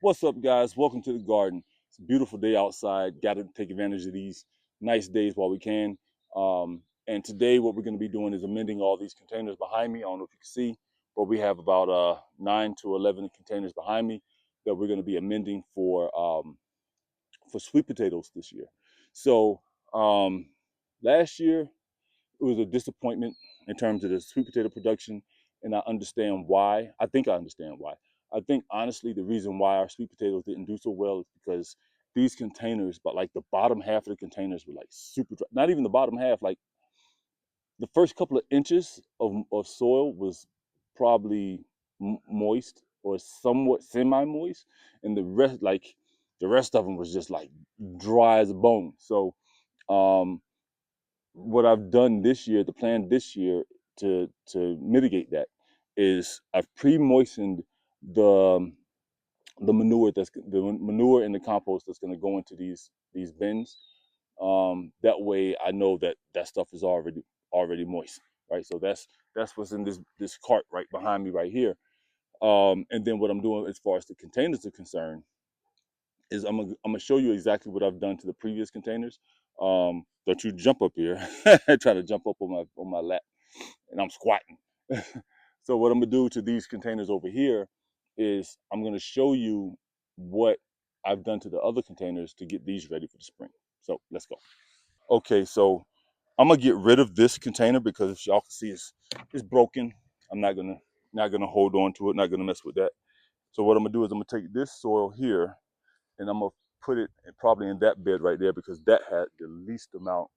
What's up, guys? Welcome to the garden. It's a beautiful day outside. Got to take advantage of these nice days while we can. And today what we're going to be doing is amending all these containers behind me. I don't know if you can see, but we have about 9 to 11 containers behind me that we're going to be amending for sweet potatoes this year. So last year it was a disappointment in terms of the sweet potato production, and I understand why. I think I understand why. I think honestly the reason why our sweet potatoes didn't do so well is because these containers, but like the bottom half of the containers were like super dry. Not even the bottom half, like the first couple of inches of soil was probably moist or somewhat semi-moist, and the rest of them was just like dry as a bone. So um, what I've done this year, the plan this year to mitigate that is I've pre-moistened the the manure and the compost that's going to go into these bins. That way, I know that that stuff is already moist, right? So that's what's in this cart right behind me right here. And then what I'm doing as far as the containers are concerned is I'm gonna show you exactly what I've done to the previous containers. Don't you jump up here? Try to jump up on my lap, and I'm squatting. So what I'm gonna do to these containers over here is I'm gonna show you what I've done to the other containers to get these ready for the spring. So let's go. Okay, so I'm gonna get rid of this container because if y'all can see it's broken. I'm not gonna hold on to it, not gonna mess with that. So what I'm gonna do is I'm gonna take this soil here and I'm gonna put it probably in that bed right there because that had the least amount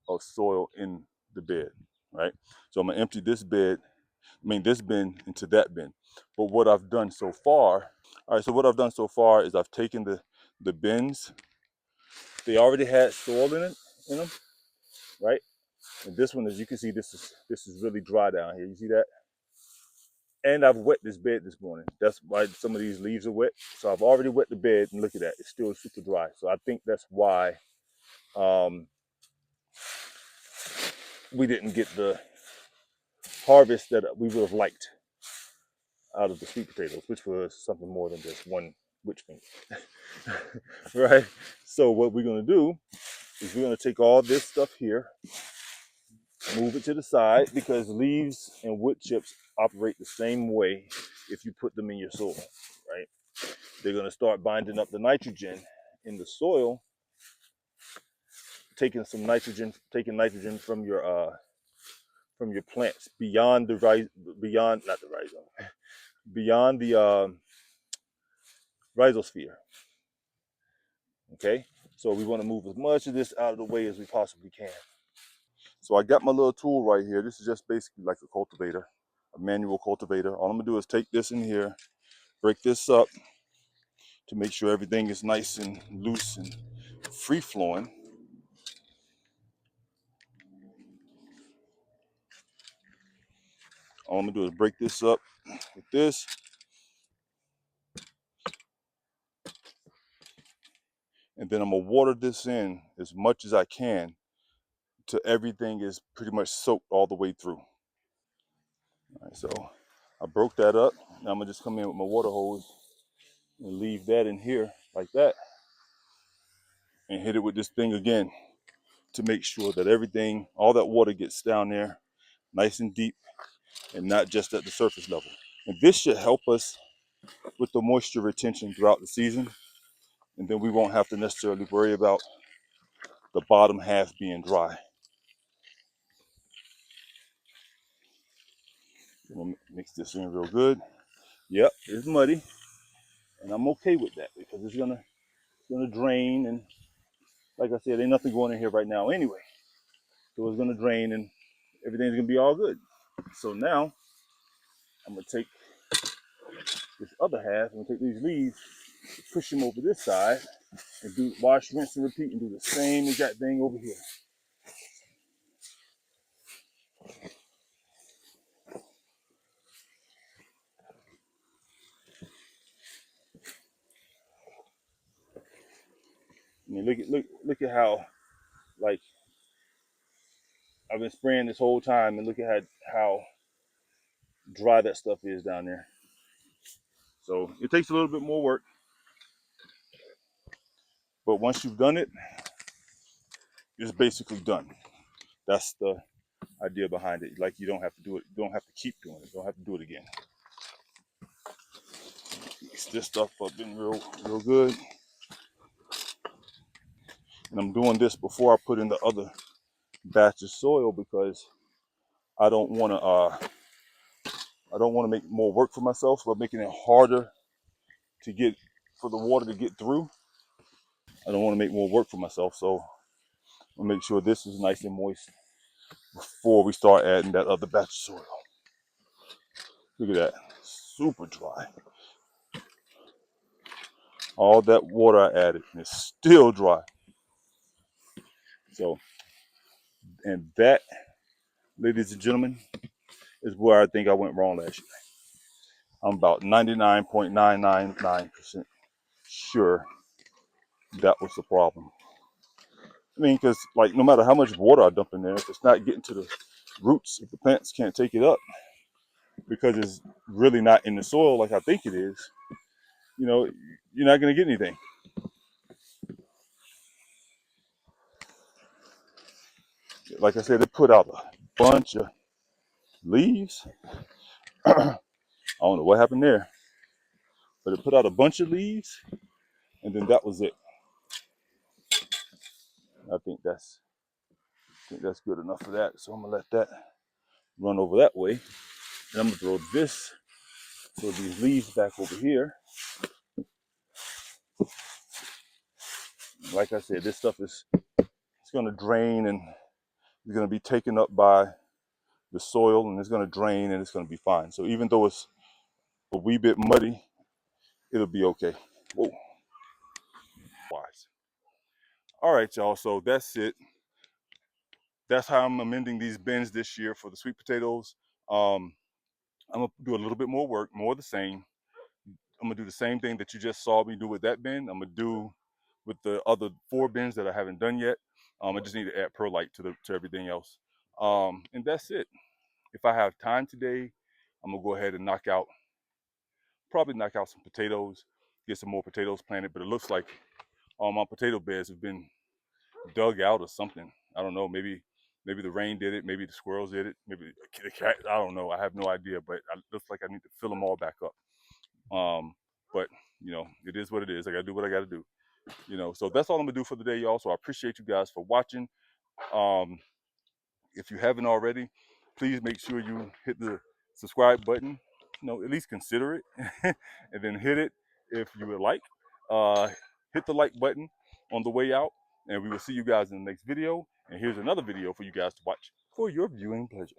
of soil in the bed, right? So I'm gonna empty this bin into that bin. But what I've done so far, all right, so what I've done so far is I've taken the bins, they already had soil in them, right? And this one, as you can see, this is really dry down here. You see that? And I've wet this bed this morning. That's why some of these leaves are wet. So I've already wet the bed, and look at that, it's still super dry. So I think that's why um, we didn't get the harvest that we would have liked out of the sweet potatoes, which was something more than just one witch finger, right? So what we're gonna do is we're gonna take all this stuff here, move it to the side because leaves and wood chips operate the same way if you put them in your soil, right? They're gonna start binding up the nitrogen in the soil, taking nitrogen from your plants beyond the beyond not the rhizome, beyond the rhizosphere. Okay, so we want to move as much of this out of the way as we possibly can. So I got my little tool right here. This is just basically like a cultivator, a manual cultivator. All I'm gonna do is take this in here, break this up to make sure everything is nice and loose and free flowing. All I'm gonna do is break this up with this, and then I'm gonna water this in as much as I can till everything is pretty much soaked all the way through. All right, so I broke that up. Now I'm gonna just come in with my water hose and leave that in here like that, and hit it with this thing again to make sure that everything, all that water gets down there nice and deep and not just at the surface level. And this should help us with the moisture retention throughout the season, and then we won't have to necessarily worry about the bottom half being dry. I'm gonna mix this in real good. Yep, it's muddy, and I'm okay with that because it's gonna drain, and like I said, ain't nothing going in here right now anyway. So it's gonna drain, and everything's gonna be all good. So now I'm gonna take this other half. I'm gonna take these leaves, push them over this side, and do wash, rinse, and repeat, and do the same exact thing over here. I mean, look at how, like, I've been spraying this whole time, and look at how dry that stuff is down there. So it takes a little bit more work, But once you've done it, it's basically done. That's the idea behind it. Like, you don't have to do it. You don't have to keep doing it. You don't have to do it again. Mix this stuff up in real good. And I'm doing this before I put in the other batch of soil because I don't want to make more work for myself by making it harder to get, for the water to get through. I don't want to make more work for myself, so I'll make sure this is nice and moist before we start adding that other batch of soil. Look at that, super dry. All that water I added, and it's still dry. So, and that, ladies and gentlemen, is where I think I went wrong last year. I'm about 99.999% sure that was the problem. I mean, because like no matter how much water I dump in there, if it's not getting to the roots, if the plants can't take it up because it's really not in the soil like I think it is, you know, you're not going to get anything. Like I said, it put out a bunch of leaves. I don't know what happened there, but it put out a bunch of leaves, and then that was it. I think that's good enough for that. So I'm gonna let that run over that way, and I'm gonna throw this, so these leaves back over here. Like I said, this stuff it's gonna drain and it's gonna be taken up by the soil, and it's gonna drain and it's gonna be fine. So even though it's a wee bit muddy, it'll be okay. Whoa. Wise. All right, y'all. So that's it. That's how I'm amending these bins this year for the sweet potatoes. I'm gonna do a little bit more work, more of the same. I'm gonna do the same thing that you just saw me do with that bin. I'm gonna do with the other 4 bins that I haven't done yet. I just need to add perlite to everything else. And that's it. If I have time today, I'm gonna go ahead and probably knock out some potatoes, get some more potatoes planted. But it looks like all my potato beds have been dug out or something. I don't know. Maybe the rain did it. Maybe the squirrels did it. Maybe the cat. I don't know. I have no idea. But it looks like I need to fill them all back up. But it is what it is. I gotta do what I gotta do. So that's all I'm gonna do for the day, y'all. So I appreciate you guys for watching. If you haven't already, please make sure you hit the subscribe button. At least consider it, and then hit it if you would like. Hit the like button on the way out, and we will see you guys in the next video. And here's another video for you guys to watch for your viewing pleasure.